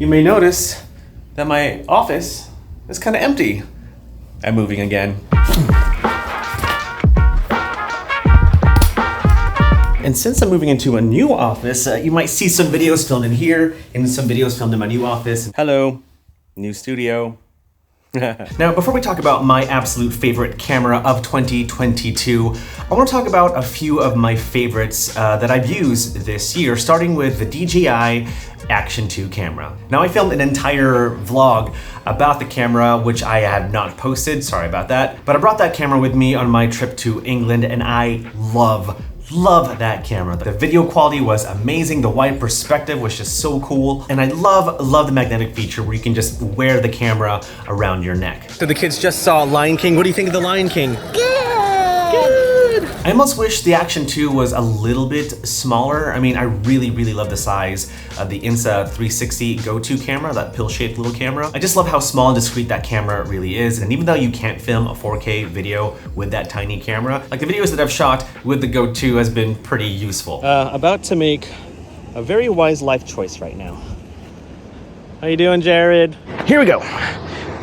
You may notice that my office is kind of empty. I'm moving again. And since I'm moving into a new office, you might see some videos filmed in here and some videos filmed in my new office. Hello, new studio. Now, before we talk about my absolute favorite camera of 2022, I want to talk about a few of my favorites that I've used this year, starting with the DJI Action 2 camera. Now, I filmed an entire vlog about the camera, which I have not posted, sorry about that, but I brought that camera with me on my trip to England, and I love that camera. The video quality was amazing, the wide perspective was just so cool, and I love the magnetic feature where you can just wear the camera around your neck. So the kids just saw Lion King. What do you think of the Lion King? Good! I almost wish the Action 2 was a little bit smaller. I mean, I really love the size of the Insta 360 Go-To camera, that pill-shaped little camera. I just love how small and discreet that camera really is, and even though you can't film a 4K video with that tiny camera, like the videos that I've shot with the Go-To has been pretty useful. About to make a very wise life choice right now. How you doing, Jared? Here we go.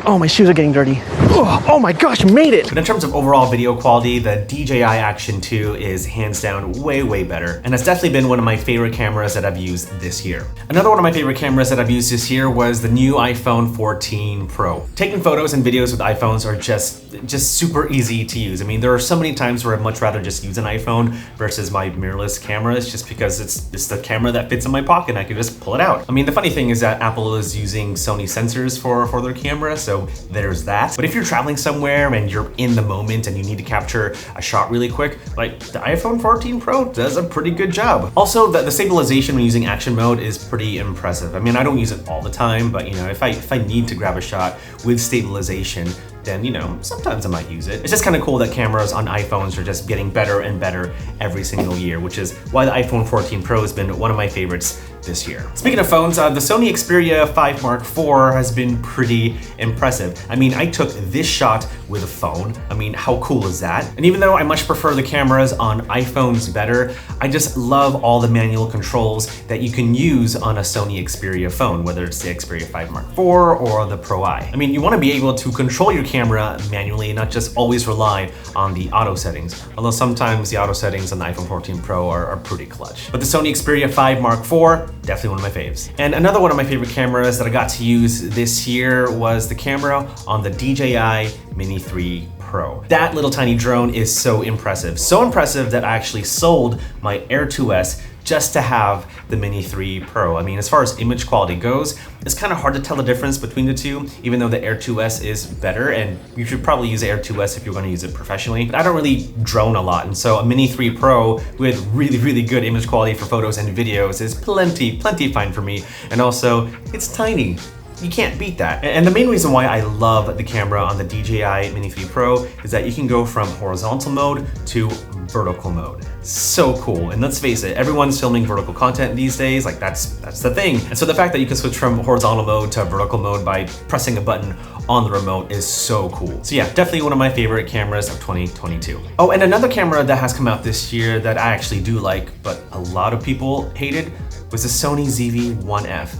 Oh, my shoes are getting dirty. Oh my gosh, made it! But in terms of overall video quality, the DJI Action 2 is hands down way better. And it's definitely been one of my favorite cameras that I've used this year. Another one of my favorite cameras that I've used this year was the new iPhone 14 Pro. Taking photos and videos with iPhones are just super easy to use. I mean, there are so many times where I'd much rather just use an iPhone versus my mirrorless cameras, just because it's the camera that fits in my pocket and I can just pull it out. I mean, the funny thing is that Apple is using Sony sensors for their camera, so there's that. But if you're traveling somewhere and you're in the moment and you need to capture a shot really quick, like the iPhone 14 Pro does a pretty good job. Also, the stabilization when using action mode is pretty impressive. I mean, I don't use it all the time, but you know, if I need to grab a shot with stabilization, then, you know, sometimes I might use it. It's just kind of cool that cameras on iPhones are just getting better and better every single year, which is why the iPhone 14 Pro has been one of my favorites this year. Speaking of phones, the Sony Xperia 5 Mark IV has been pretty impressive. I mean, I took this shot with a phone. I mean, how cool is that? And even though I much prefer the cameras on iPhones better, I just love all the manual controls that you can use on a Sony Xperia phone, whether it's the Xperia 5 Mark IV or the Pro I. I mean, you want to be able to control your camera manually, not just always rely on the auto settings, although sometimes the auto settings on the iPhone 14 Pro are pretty clutch. But the Sony Xperia 5 Mark IV, definitely one of my faves. And another one of my favorite cameras that I got to use this year was the camera on the DJI Mini 3 Pro. That little tiny drone is so impressive that I actually sold my Air 2S just to have the Mini 3 Pro. I mean, as far as image quality goes, it's kind of hard to tell the difference between the two, even though the Air 2S is better, and you should probably use the Air 2S if you're going to use it professionally. But I don't really drone a lot, and so a Mini 3 Pro with really good image quality for photos and videos is plenty fine for me. And also, it's tiny. You can't beat that. And the main reason why I love the camera on the DJI Mini 3 Pro is that you can go from horizontal mode to vertical mode. So cool. And let's face it, everyone's filming vertical content these days, like that's the thing. And so the fact that you can switch from horizontal mode to vertical mode by pressing a button on the remote is so cool. So yeah, definitely one of my favorite cameras of 2022. Oh, and another camera that has come out this year that I actually do like, but a lot of people hated, was the Sony ZV-1F.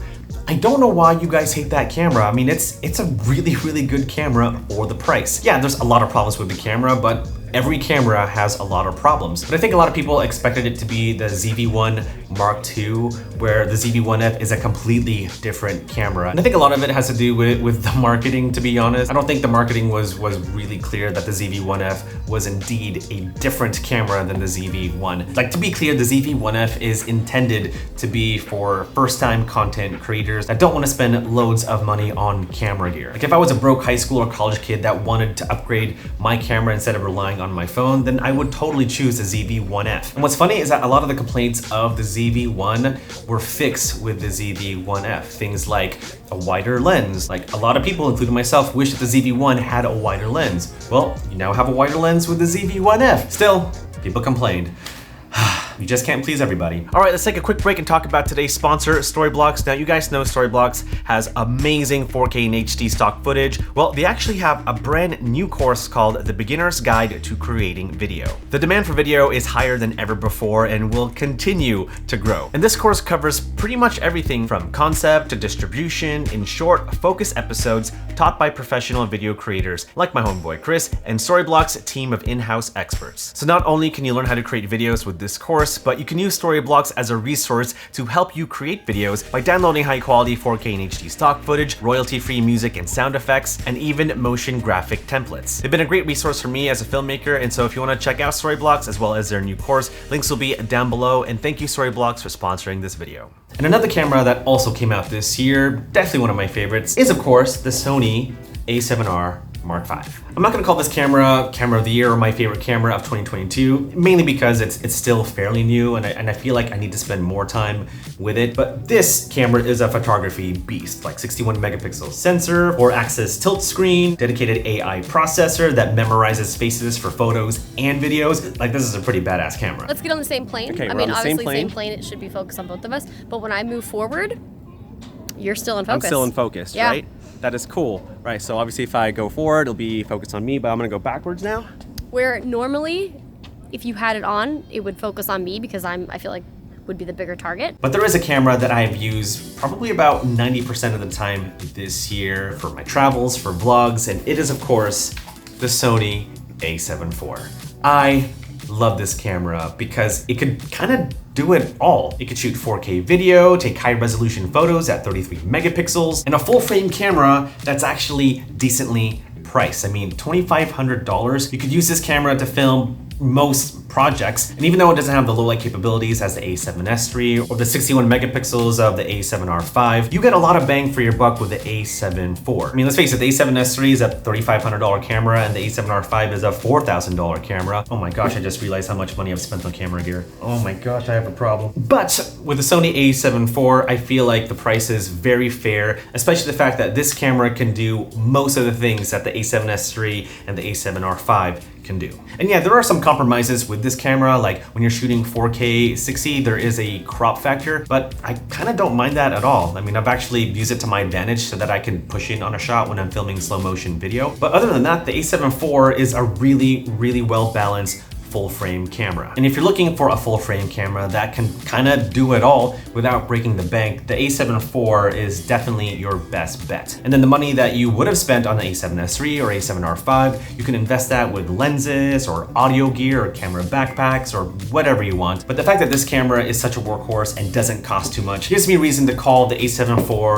I don't know why you guys hate that camera. I mean, it's a really good camera for the price. Yeah, there's a lot of problems with the camera, but every camera has a lot of problems. But I think a lot of people expected it to be the ZV-1 Mark II, where the ZV-1F is a completely different camera. And I think a lot of it has to do with the marketing, to be honest. I don't think the marketing was really clear that the ZV-1F was indeed a different camera than the ZV-1. Like, to be clear, the ZV-1F is intended to be for first-time content creators that don't want to spend loads of money on camera gear. Like, if I was a broke high school or college kid that wanted to upgrade my camera instead of relying on my phone, then I would totally choose the ZV-1F. And what's funny is that a lot of the complaints of the ZV-1 were fixed with the ZV-1F. Things like a wider lens. Like, a lot of people, including myself, wish that the ZV-1 had a wider lens. Well, you now have a wider lens with the ZV-1F. Still, people complained. You just can't please everybody. All right, let's take a quick break and talk about today's sponsor, Storyblocks. Now, you guys know Storyblocks has amazing 4K and HD stock footage. Well, they actually have a brand new course called The Beginner's Guide to Creating Video. The demand for video is higher than ever before and will continue to grow. And this course covers pretty much everything from concept to distribution in short, focused episodes taught by professional video creators like my homeboy Chris and Storyblocks' team of in-house experts. So not only can you learn how to create videos with this course, but you can use Storyblocks as a resource to help you create videos by downloading high-quality 4K and HD stock footage, royalty-free music and sound effects, and even motion graphic templates. They've been a great resource for me as a filmmaker, and so if you want to check out Storyblocks as well as their new course, links will be down below, and thank you Storyblocks for sponsoring this video. And another camera that also came out this year, definitely one of my favorites, is of course the Sony A7R Mark V. I'm not gonna call this camera of the year or my favorite camera of 2022, mainly because it's still fairly new and I feel like I need to spend more time with it. But this camera is a photography beast, like 61 megapixel sensor, 4-axis tilt screen, dedicated AI processor that memorizes spaces for photos and videos. Like, this is a pretty badass camera. Let's get on the same plane. Okay, I mean, obviously same plane, it should be focused on both of us. But when I move forward, you're still in focus. I'm still in focus, yeah. Right? That is cool. Right, so obviously if I go forward, it'll be focused on me, but I'm gonna go backwards now. Where normally, if you had it on, it would focus on me because I feel like would be the bigger target. But there is a camera that I've used probably about 90% of the time this year for my travels, for vlogs, and it is of course the Sony A7 IV. I love this camera because it could kind of do it all. It could shoot 4K video, take high resolution photos at 33 megapixels, and a full frame camera that's actually decently priced. I mean, $2,500. You could use this camera to film most projects, and even though it doesn't have the low light capabilities as the A7S III or the 61 megapixels of the A7R V, you get a lot of bang for your buck with the A7 IV. I mean, let's face it, the A7S III is a $3,500 camera and the A7R V is a $4,000 camera. Oh my gosh, I just realized how much money I've spent on camera gear. Oh my gosh, I have a problem. But with the Sony A7 IV, I feel like the price is very fair, especially the fact that this camera can do most of the things that the A7S III and the A7R V can do. And yeah, there are some compromises with this camera, like when you're shooting 4K 60, there is a crop factor, but I kind of don't mind that at all. I mean, I've actually used it to my advantage so that I can push in on a shot when I'm filming slow motion video. But other than that, the A7 IV is a really well balanced full frame camera. And if you're looking for a full frame camera that can kind of do it all without breaking the bank, the A7 IV is definitely your best bet. And then the money that you would have spent on the A7S III or A7R V, you can invest that with lenses or audio gear or camera backpacks or whatever you want. But the fact that this camera is such a workhorse and doesn't cost too much gives me reason to call the A7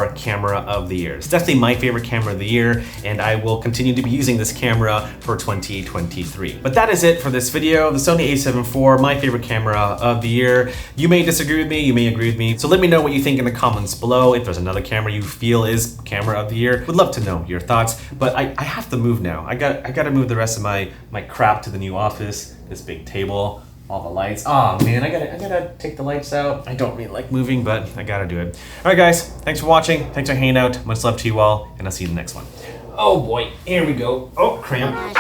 IV camera of the year. It's definitely my favorite camera of the year, and I will continue to be using this camera for 2023. But that is it for this video. The Sony A7 IV, my favorite camera of the year. You may disagree with me, you may agree with me. So let me know what you think in the comments below. If there's another camera you feel is camera of the year, would love to know your thoughts. But I have to move now. I gotta move the rest of my crap to the new office. This big table, all the lights. Oh man, I gotta take the lights out. I don't really like moving, but I gotta do it. All right guys, thanks for watching. Thanks for hanging out. Much love to you all, and I'll see you in the next one. Oh boy, here we go. Oh, cramp.